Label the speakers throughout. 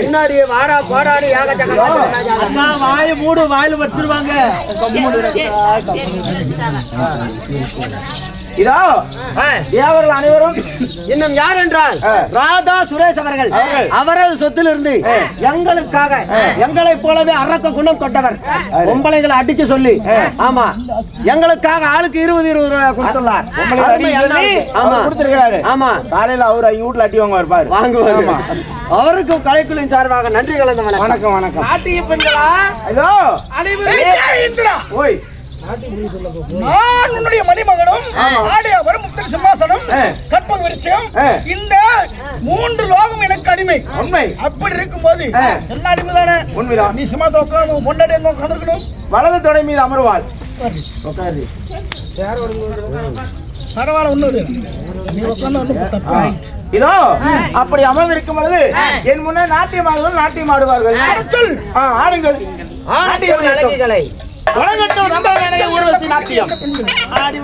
Speaker 1: முன்னாடி வாடா போடாடி
Speaker 2: வாய மூடு வாயில வச்சிருவாங்க.
Speaker 1: இதோ தேவர்கள் அனைவரும் இன்னும் யார் என்றால் ராதா சுரேஷ் அவர்கள் அவரது சொத்திலிருந்து எங்களுக்காக எங்களை போலவே அரக்க குணம் கொண்டவர் பொம்பளைகளை அடிச்சு சொல்லி ஆமா எங்களுக்காக ஆளுக்கு 20 ரூபாய் கொடுத்துள்ளார். ஆமா கொடுத்திருக்கிறாரு. ஆமா காலையில அவரு வீட்டுல அடி வாங்குவார் வாங்குவாங்க. அவருக்கு கலைக்குழுவின் சார்பாக நன்றி கலந்த வணக்கம். வணக்கம். நாட்டிய பெண்களா ஹலோ ஓய்
Speaker 3: நான் உன்னுடைய மணிமகனும் ஆடையவரும் முக்தர் சிம்மாசனம் கற்பக விருட்சம் இந்த 3 லோகம் எனக்கு அடிமை.
Speaker 1: உண்மை.
Speaker 3: அப்படி இருக்கும்போது என்ன அடிமை தானே?
Speaker 1: உண்மைதான்.
Speaker 3: நீ சிம்மாசனம் உட்காரணும், பொண்டாட்டி எங்க உட்காந்துருக்கணும்?
Speaker 1: வலது தொடை மீது அமர்வாள்.
Speaker 3: பரவாயில்ல, ஒண்ணு நீ உட்காந்து
Speaker 1: இதோ அப்படி அமர்ந்திருக்கும் பொழுது என் முன்னே நாட்டியம் ஆடுவார்கள். ஆடுங்கள். நாட்டியங்களை உலகத்தில் ரொம்ப ஊர்வசி நாட்டியம் ஆடி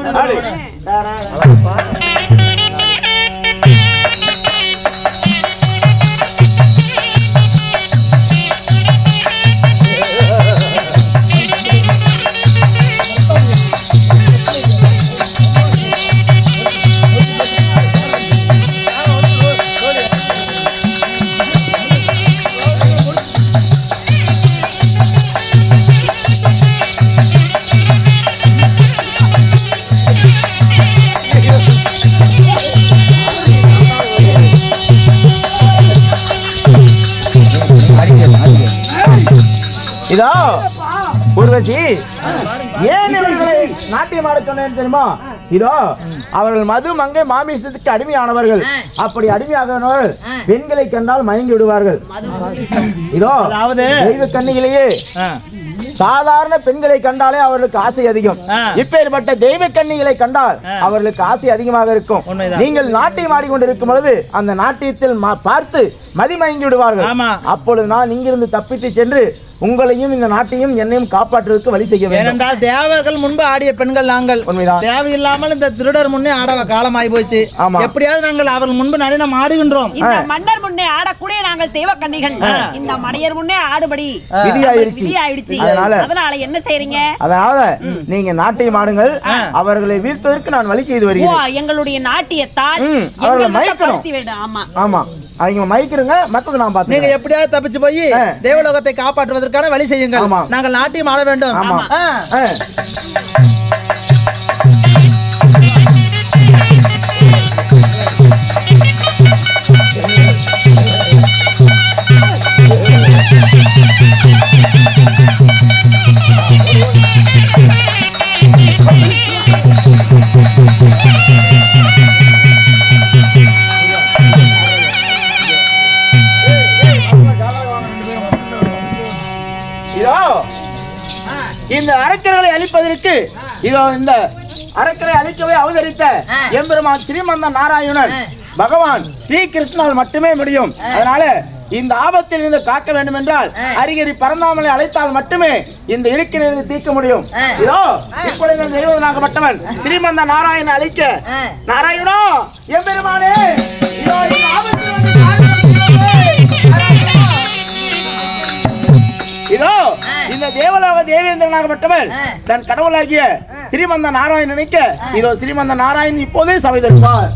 Speaker 1: இதோ ஊர்வசி ஏன் இவர்களை நாட்டியம் ஆட சொன்னேன்னு தெரியுமா? இதோ அவர்கள் மது மங்கை மாமிசத்துக்கு அடிமையானவர்கள். அப்படி அடிமையானவர்கள் பெண்களை கண்டால் மயங்கி விடுவார்கள். இதோ தெய்வ கன்னிகளையே சாதாரண பெண்களை கண்டாலே அவர்களுக்கு ஆசை அதிகம். இப்பேற்பட்ட தெய்வ கன்னிகளை கண்டால் அவர்களுக்கு ஆசை அதிகமாக இருக்கும். நீங்கள் நாட்டியம் ஆடிக்கொண்டிருக்கும் பொழுது அந்த நாட்டியத்தில் பார்த்து மதிமயங்கி விடுவார்கள். அப்பொழுது நான் இங்கிருந்து தப்பித்து சென்று உங்களையும் இந்த நாட்டையும் என்னையும் காப்பாற்றுவதற்கு வழி செய்ய வேண்டும்.
Speaker 2: ஏனென்றால் தேவர்கள் முன்பு ஆடிய பெண்கள் நாங்கள். தேவையில்லாமல் இந்த திருடர் முன்னே ஆட காலமாய் போச்சு. எப்படியாவது நாங்கள் அவர்கள் முன்பு நடனம் ஆடுகின்றோம்.
Speaker 4: இந்த மன்னர் முன்னே ஆடக்கூடிய நாங்கள் தெய்வ கன்னிகள் இந்த மடையர் முன்னே ஆடுபடி விதியாயிடுச்சு. அதனால என்ன செய்றீங்க?
Speaker 1: அதாவது நீங்க நாட்டியம் ஆடுங்கள், அவர்களை வீழ்த்துவதற்கு நான் வழி செய்து வருகிறேன்.
Speaker 4: எங்களுடைய நாட்டியத்தால்
Speaker 1: அவர்களை மயக்கணும்.
Speaker 4: ஆமா
Speaker 1: ஆமா அவங்க மயக்கிறங்க, மத்தது நான் பார்த்து.
Speaker 2: நீங்க எப்படியாவது தப்பிச்சு போய் தேவலோகத்தை காப்பாற்றுவதற்கான வழி செய்யுங்கள். நாங்கள் நாட்டியம் ஆட வேண்டும்.
Speaker 1: இந்த அரக்கர்களை அழிப்பதற்கு இதோ இந்த அரக்கரை அழிக்கவே அவதரித்த எம்பெருமான் ஸ்ரீமந்த நாராயணன் பகவான் ஸ்ரீ கிருஷ்ணால் மட்டுமே முடியும். அதனால இந்த ஆபத்தில் இருந்து காக்க வேண்டும் என்றால் அரிகரி பரந்தாமலை அழைத்தால் மட்டுமே இந்த இடுக்கிலிருந்து தீர்க்க முடியும். இதோ இப்பொழுது தெய்வனாகப்பட்டவன் ஸ்ரீமந்த நாராயணன் அழிக்க நாராயணோ எம்பெருமானே இதோ இந்த ஆபத்தில் இதோ இந்த தேவலோக தேவேந்திரனாகப்பட்டவன் தன் கடவுளாகிய ஸ்ரீமந்த நாராயணன் நினைக்க இதோ ஸ்ரீமந்த நாராயணன் இப்போதே சபை தருவார்.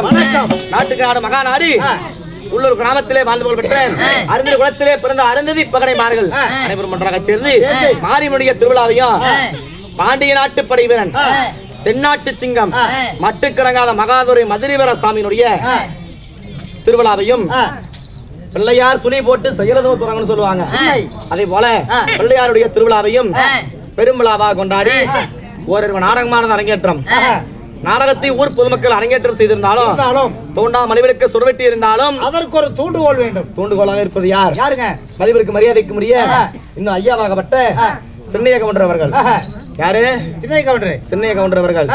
Speaker 1: வணக்கம். நாட்டுக்காடு மகாநாடு உள்ளூர் கிராமத்திலே வாழ்ந்து போல் பெற்ற அருந்ததி குலத்திலே பிறந்த அருந்ததி பகடைமார்கள் அனைவரும் ஒன்றாக சேர்ந்து மாரிமுடிய திருவிழாவையும் பாண்டிய நாட்டுப்படை வீரன் தென்னாட்டு சிங்கம் மட்டுக்கிடங்காத மகாதுரை மதுரைவர சாமியினுடைய திருவிழாவையும் பிள்ளையார் துணி போட்டு செய்யறதும் தொடங்கன்னு சொல்லுவாங்க. அதே போல பிள்ளையாருடைய திருவிழாவையும் பெருவிழாவாக கொண்டாடி ஓரிரு நாடகமானது அரங்கேற்றம்
Speaker 5: நாடகத்தை ஊர் பொதுமக்கள் அரங்கேற்றம் செய்திருந்தாலும் தோண்டா மனிதருக்கு சுரவெட்டி இருந்தாலும்
Speaker 3: அதற்கு ஒரு தூண்டுகோல் வேண்டும்.
Speaker 5: தூண்டுகோலாக இருப்பது யார்?
Speaker 3: யாருங்க?
Speaker 5: மனிதருக்கு மரியாதைக்கு முடிய இன்னும் ஐயாவாகப்பட்ட சின்னைய கவுண்டர் அவர்கள். யாரு?
Speaker 3: சின்னைய கவுண்டர்.
Speaker 5: சின்னைய கவுண்டர் அவர்கள்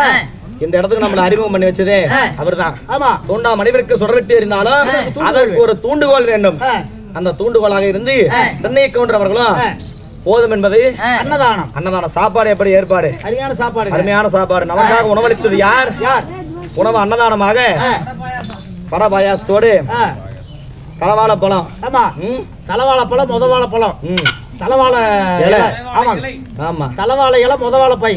Speaker 5: இந்த இடத்துக்கு நம்மள அறிமுகம் பண்ணி வச்சதே அவர்தான்.
Speaker 3: ஆமா.
Speaker 5: தோண்டா மனிதருக்கு சுரவெட்டி இருந்தாலும் அதற்கு ஒரு தூண்டுகோல் வேண்டும். அந்த தூண்டுகோலாக இருந்து சின்னைய கவுண்டர் அவர்களும் போதும் என்பது
Speaker 3: அன்னதானம்.
Speaker 5: அன்னதானம் சாப்பாடு எப்படி ஏற்பாடு?
Speaker 3: அருமையான சாப்பாடு.
Speaker 5: அருமையான சாப்பாடு. நமக்காக உணவளித்தது யார்? உணவு அன்னதானமாக பரபாயாசத்தோடு தலவாழைப்பழம்.
Speaker 3: ஆமா. தலவாழைப்பழம், முதவாழைப்பழம், தலவாழை இலை. ஆமா
Speaker 5: ஆமா,
Speaker 3: தலவாழை இலை, முதவாழை பை.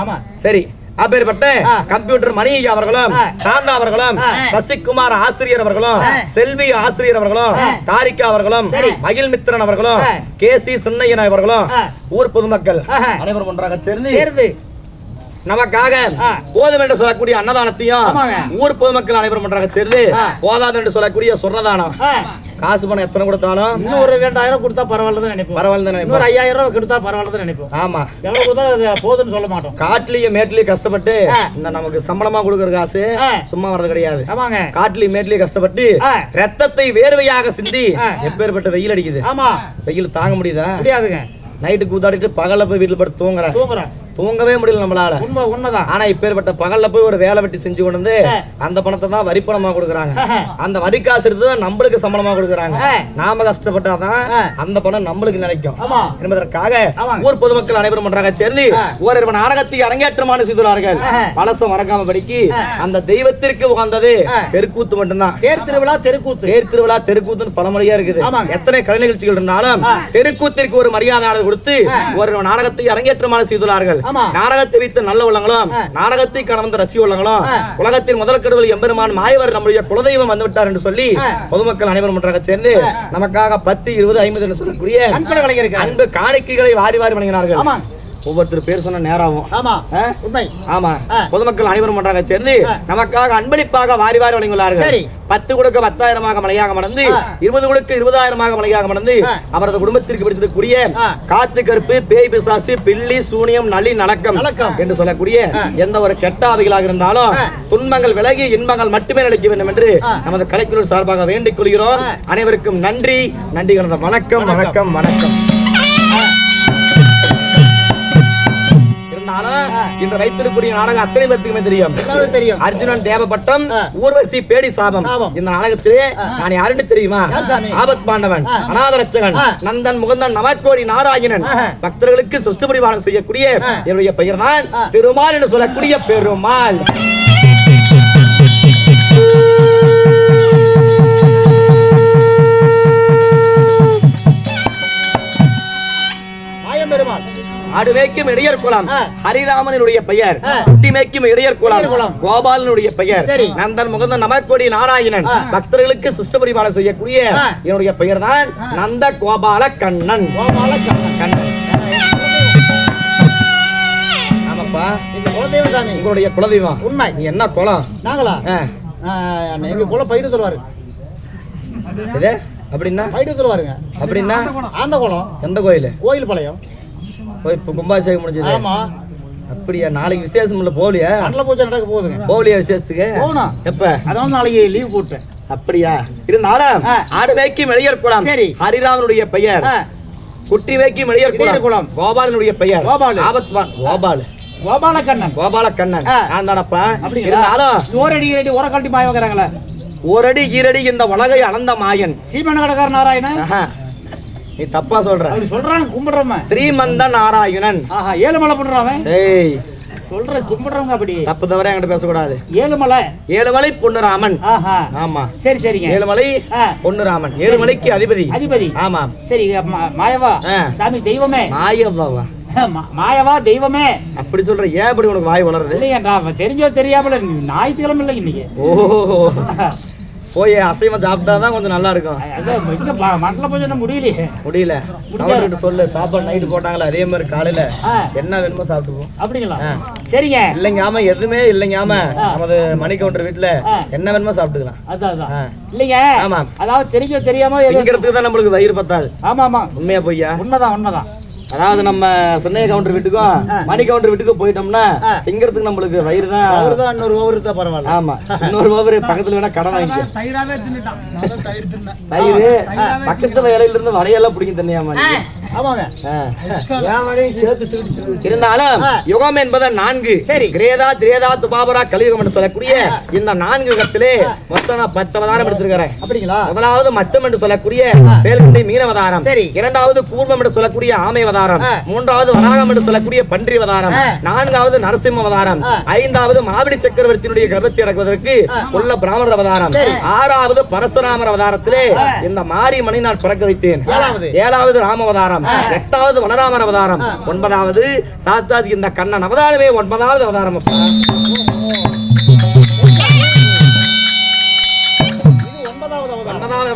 Speaker 3: ஆமா,
Speaker 5: சரி. அப்பேற்பட்ட கம்ப்யூட்டர் மணி அவர்களும், சாந்தா அவர்களும், சசிகுமார் ஆசிரியர் அவர்களும், செல்வி ஆசிரியர் அவர்களும், தாரிகா அவர்களும், மகிழ் மித்திரன் அவர்களும், கேசி சின்னையன் அவர்களும், ஊர் பொதுமக்கள் அனைவரும் ஒன்றாக சேர்ந்து நமக்காக போதும் என்று சொல்லக்கூடிய அன்னதானத்தையும் ஊர் பொதுமக்கள் அனைவரும் ஒன்றாக சேர்ந்து போதாது என்று சொல்லக்கூடிய சொன்னதானம். காசு பணம் எத்தனை கொடுத்தாலும்
Speaker 3: இன்னும் ஒரு 2000 கொடுத்தா பரவாயில்ல நினைப்போம்.
Speaker 5: பரவாயில்ல நினைப்போம்.
Speaker 3: ஒரு 5000 ரூபாய் கொடுத்தா பரவாயில்ல நினைப்போம்.
Speaker 5: ஆமா,
Speaker 3: எவ்வளவு கொடுத்தா போதுன்னு சொல்ல மாட்டோம்.
Speaker 5: காட்டுலயும் மேட்லயும் கஷ்டப்பட்டு இந்த நமக்கு சம்பளமா கொடுக்கற காசு சும்மா வர்றது கிடையாது.
Speaker 3: ஆமாங்க.
Speaker 5: காட்டுலயும் மேட்லயும் கஷ்டப்பட்டு ரத்தத்தை வேர்வையாக சிந்தி எப்பேற்பட்ட வெயில் அடிக்குது.
Speaker 3: ஆமா,
Speaker 5: வெயில் தாங்க முடியுதா?
Speaker 3: முடியாதுங்க.
Speaker 5: நைட்டு கூத்தாடிட்டு பகல்ல போய் வீட்டுல படுத்து தூங்குறேன். தூங்கவே முடியல நம்மளால.
Speaker 3: உண்மைதான்.
Speaker 5: ஆனா இப்பேற்பட்ட பகல்ல போய் ஒரு வேலை வெட்டி செஞ்சு கொண்டு வந்து அந்த பணத்தை தான் வரி பணமா கொடுக்குறாங்க. அந்த வரி காசு எடுத்து நம்மளுக்கு சம்பளமா கொடுக்குறாங்க. நாம கஷ்டப்பட்டாதான் அந்த பணம் நம்மளுக்கு நினைக்கும் என்பதற்காக ஊர் பொதுமக்கள் அனைவரும் ஒன்றாக சேர்ந்து ஓரிரு நாடகத்தை அரங்கேற்றமான செய்துள்ளார்கள். பழசம் மறக்காம படிக்கி அந்த தெய்வத்திற்கு உகந்தது தெருக்கூத்து மட்டும்தான்.
Speaker 3: தேர் திருவிழா, தெருக்கூத்து.
Speaker 5: தேர் திருவிழா, தெருக்கூத்துன்னு பல முறையா இருக்குது. எத்தனை கலை நிகழ்ச்சிகள் இருந்தாலும் தெருக்கூத்திற்கு ஒரு மரியாதை கொடுத்து ஒரு நாடகத்தை அரங்கேற்றமான செய்துள்ளார்கள். நாடகத்தை வைத்த நல்ல உள்ளங்களும் நாடகத்தை கடந்த ரசி உள்ளங்களும் உலகத்தின் முதல் கடவுள் எம்பெருமான் மாயவர் நம்முடைய குலதெய்வம் வந்துவிட்டார் என்று சொல்லி பொதுமக்கள் அனைவரும் ஒன்றாக சேர்ந்து நமக்காக 10, 20, 50 என்று சொல்லக்கூடிய அன்பு காணிக்கைகளை வாரி வாரி வழங்கினார்கள். ஒவ்வொருத்தர் பேர் சொன்ன நேராகும். பொதுமக்கள் அனைவரும் ஒன்றாக சேர்ந்து நமக்காக அன்பளிப்பாக வாரி வாரி வழங்கியுள்ளார்கள். 10 கொடுக்க 10,000 மலையாக மடந்து, 20 கொடுக்க 20,000 மலையாக மடந்து அவரது குடும்பத்திற்கு பிடித்திருக்கக்கூடிய காத்து கருப்பு, பேய் பிசாசு, பில்லி, சூனியம், நலி, நலக்கம் என்று சொல்லக்கூடிய எந்த ஒரு கெட்ட ஆவிகளாக இருந்தாலும் துன்பங்கள் விலகி இன்பங்கள் மட்டுமே நினைக்க வேண்டும் என்று நமது கலைக்குழு சார்பாக வேண்டிக் கொள்கிறோம். அனைவருக்கும் நன்றி. நன்றி கலந்த வணக்கம், வணக்கம், வணக்கம். இன்று வைத்திருக்கூடிய நாடகம் அத்தனை பேருக்குமே தெரியும். அர்ஜுனன் தேவப்பட்டம், ஊர்வசி பேடி சாபம். இந்த நாடகத்திலே நான் யாருன்னு தெரியுமா? ஆபத் பாண்டவன், அநாதரட்சகன், நந்தன், முகந்தன், நமக்கோடி நாராயணன். பக்தர்களுக்கு சுஷ்டபரிவாரம் செய்யக்கூடிய என்னுடைய பெயர் தான் பெருமாள் என்று சொல்லக்கூடிய பெருமாள். ஆடு மேய்க்கும் இடையர் குலம் ஹரிராமனுடைய பெயர். குட்டி மேய்க்கும் இடையர் குலம் கோபாலனுடைய பெயர். நந்தன், முகந்தன், நமக்கோடி நாராயணன். பக்தர்களுக்கு சுஷ்டபரிவாரம் செய்யக்கூடிய என்னுடைய பெயர் தான் நந்த கோபால கண்ணன். ஆமாப்பா, உங்களுடைய குலதெய்வம் உண்மை. நீ என்ன குலம்? நாங்களா? எங்க குலம் பயிர் தருவாரு. அப்படின்னா பயிர் தருவாருங்க. அப்படின்னா அந்த குலம் எந்த கோயில்? கோயில் பாளையம். இப்ப கும்பாபிஷேகம் முடிஞ்சது. ஆமா. அப்படியா? நாளைக்கு விசேஷம் இல்ல? போலியா? நல்ல பூஜை நடக்க போகுதுங்க. போலியா விசேஷத்துக்கு? போகணும். எப்ப? அதான் நாளைக்கு லீவ் போட்டேன். அப்படியா? இருந்தாலும் ஆடு மேய்க்கும் இளையர் குலம் ஹரிராமனுடைய பெயர். குட்டி மேய்க்கும் இளையர் குலம் கோபாலனுடைய பெயர். கோபால் கோபால கண்ணன். கோபால கண்ணன் நான் தானப்பா. இருந்தாலும் ஓரடி ஈரடி உர கழட்டி மாய வைக்கிறாங்களே. ஓரடி ஈரடி இந்த உலகை அளந்த மாயன் சீமன கடக்கார நாராயணன். நீ தப்பா சொல்ற. சொல்றான் கும்பிடுறவன் ஸ்ரீமந்த நாராயணன். ஏழுமலை பண்றான். டேய் சொல்ற கும்பிடுறவங்க அப்படி தப்பு தவிர என்கிட்ட பேசக்கூடாது. ஏழுமலை பொன்னுராமன். ஆமா சரி சரிங்க. ஏழுமலை பொன்னுராமன் ஏழுமலைக்கு அதிபதி. ஆமா சரி. மாயவா சாமி தெய்வமே. மாயவாவா? மாயவா தெய்வமே அப்படி சொல்ற. ஏன் அப்படி உனக்கு வாய் வளருது? இல்லையா தெரிஞ்சோ தெரியாமல ஞாயிற்றுக்கிழமை இல்லை இன்னைக்கு. ஓஹோ, போய் அசைவம் சாப்பிட்டாதான் கொஞ்சம் நல்லா இருக்கும். மண்டல பூஜை முடியல. சொல்லு. சாப்பாடு நைட்டு போட்டாங்களா அதே மாதிரி காலையில என்ன வேணுமோ சாப்பிட்டுப்போம். அப்படிங்களா? சரிங்க. இல்லைங்காம எதுவுமே இல்லைங்காம நமது மணி கவுண்டர் வீட்டுல என்ன வேணுமோ சாப்பிட்டுக்கலாம். அதான் இல்லைங்க. ஆமா, அதாவது தெரிஞ்சோ தெரியாம இருக்கிறதுக்கு தான் நம்மளுக்கு வயிறு பத்தாது. ஆமா ஆமா, உண்மையா பொய்யா? உண்மைதான். அதாவது நம்ம சென்னை கவுண்டர் வீட்டுக்கும் மணி கவுண்டர் வீட்டுக்கும் போயிட்டோம்னா திங்கிறதுக்கு நம்மளுக்கு வயிறு தான்
Speaker 2: இன்னொரு ஓவர் தான் பரவாயில்ல.
Speaker 5: ஆமா இன்னொரு ஓவர் பக்கத்துல வேணா கடன் வாங்கிக்க
Speaker 3: தயிராவே தின்னுட்டான்
Speaker 5: தயிர் பக்கத்து வயலில இருந்து வடையெல்லாம் பிடிக்கும் தண்ணியா மாதிரி
Speaker 2: ஆமாங்க.
Speaker 5: இருந்தாலும் யுகம் என்பது 4 சரி கிரேதா திரேதா துபாபரா கலியுகம் என்று சொல்லக்கூடிய இந்த 4 யுகத்திலே மொத்தம் நான் 10 அவதாரம் எடுத்திருக்கிறேன்.
Speaker 2: அப்படிங்களா?
Speaker 5: முதலாவது மச்சம் என்று சொல்லக்கூடிய செயல்கண்டை மீனவதாரம்,
Speaker 2: சரி.
Speaker 5: இரண்டாவது கூர்மம் என்று சொல்லக்கூடிய ஆமை அவதாரம், மூன்றாவது வராகம் என்று சொல்லக்கூடிய பன்றி அவதாரம், நான்காவது நரசிம்ம அவதாரம், ஐந்தாவது மாவிடி சக்கரவர்த்தியினுடைய கர்ப்பத்தை அடக்குவதற்கு உள்ள பிராமணர் அவதாரம், ஆறாவது பரசுராமர் அவதாரத்திலே இந்த மாரியம்மனை நான் பிறக்க வைத்தேன். ஏழாவது ராம அவதாரம், எட்டாவது வனராமன் அவதாரம், ஒன்பதாவது தாத்தாஜி இந்த கண்ணன் அவதாரமே 9வது அவதாரம்.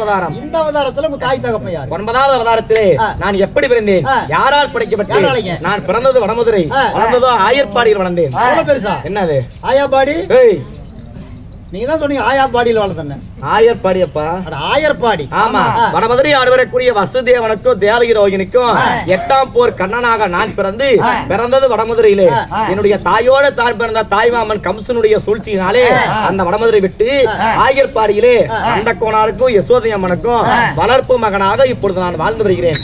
Speaker 5: அவதாரம்
Speaker 2: இந்த அவதாரத்துல உங்க தாய் தகப்பன் யார்?
Speaker 5: 9வது அவதாரத்திலே நான் எப்படி பிறந்தேன், யாரால் படைக்கப்பட்டேன்? நான் பிறந்தது வடமதுரை, வளர்ந்ததோ ஆயர்பாடியில் வளர்ந்தேன்.
Speaker 2: பெருசா
Speaker 5: என்னது
Speaker 2: ஆயாபாடி? நீங்க தான் சொன்னீங்க ஆயாபாடியில் வளர்த்தேன்.
Speaker 5: ஆயர்பாடி அப்பா,
Speaker 2: ஆயர்பாடி.
Speaker 5: ஆமா. வடமதுரை ஆடுவரக்கூடிய வசுதேவனுக்கும் தேவகி ரோகிணிக்கும் 8ஆம் போர் கண்ணனாக நான் பிறந்தது வடமதுரையிலே. என்னுடைய தாயோட தான் பிறந்த தாய்மாமன் கம்சனுடைய சூழ்ச்சியினாலே அந்த வடமதுரை விட்டு ஆயர்பாடியிலே அந்த கோணாருக்கும் யசோதை அம்மனுக்கும் வளர்ப்பு மகனாக இப்பொழுது நான் வாழ்ந்து வருகிறேன்.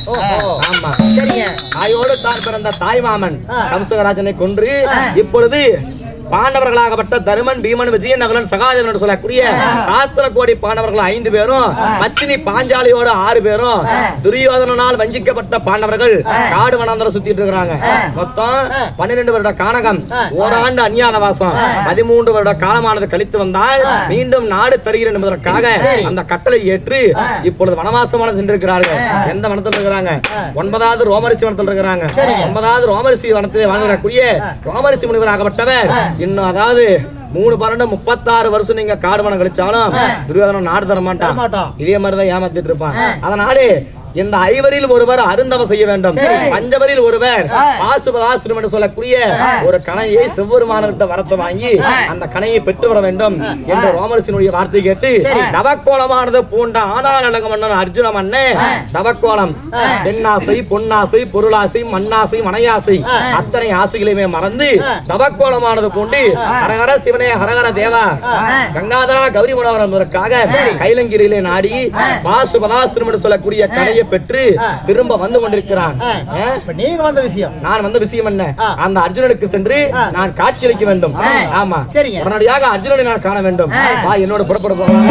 Speaker 5: ஆமா சரிங்க. தாயோடு தான் பிறந்த தாய்மாமன் கம்சகராஜனை கொன்று இப்பொழுது பாண்டவர்களாகப்பட்ட தருமன், பீமன், விஜயன், நகுலன், சகாதேவன் என்று சொல்லக்கூடிய சாஸ்திர கோடி பாண்டவர்கள் 5 பேரும், பத்தினி பாஞ்சாலியோட 6 பேரும், துரியோதனால் வஞ்சிக்கப்பட்ட பாண்டவர்கள் காடு வனாந்தரம் சுத்திட்டு இருக்கிறாங்க. மொத்தம் 12 வருட கானகம், ஓராண்டு அந்நியானவாசம், 13 வருட காலமானது கழித்து வந்தால் மீண்டும் நாடு தருகிறேன் என்பதற்காக அந்த கட்டளை ஏற்று இப்பொழுது வனவாசமான சென்றிருக்கிறார்கள். எந்த வனத்தில் இருக்கிறாங்க? 9வது ரோமரிசி வனத்தில் இருக்கிறாங்க. 9வது ரோமரிசி வனத்திலே வாழ்ந்திருக்கக்கூடிய ரோமரிசி முனிவராகப்பட்டவர் இன்னும் அதாவது 3 12 36 வருஷம் நீங்க காடு மனம் கழிச்சாலும் துரியோதனன் நாடு தர மாட்டான். இதே மாதிரிதான் ஏமாத்திட்டு இருப்பான். அதனாலே இந்த 5வரில் ஒருவர் அருந்தவ செய்ய வேண்டும், 5வரில் ஒருவர் பாசுபதாஸ்திரம் என்று சொல்லக்கூடிய ஒரு கணையை செவ்வொருமானவர்கிட்ட வரத்தை வாங்கி அந்த கணையை பெற்று வர வேண்டும் என்று ரோமரிசினுடைய வார்த்தை கேட்டு தவக்கோலமானது பூண்ட ஆனாள் அடங்க மன்னன் அர்ஜுன மன்னன் தவக்கோலம் பெண்ணாசை, பொன்னாசை, பொருளாசை, மண்ணாசை, மனையாசை அத்தனை ஆசைகளையுமே மறந்து தவக்கோலமானது பூண்டு ஹரஹர சிவனே ஹரஹர தேவா கங்காதரா கௌரி மனோகரம் என்பதற்காக கைலங்கிரியிலே நாடி பாசுபதாஸ்திரம் என்று சொல்லக்கூடிய கணையை பெற்று திரும்ப வந்து கொண்டிருக்கிறான்.
Speaker 2: நீங்க வந்த விஷயம்,
Speaker 5: நான் வந்த விஷயம் என்ன? அந்த அர்ஜுனனுக்கு சென்று நான் காட்சி அளிக்க வேண்டும். ஆமா சரிங்க. உடனடியாக அர்ஜுனனை நான் காண வேண்டும். என்னோட புறப்பட போகலாம்.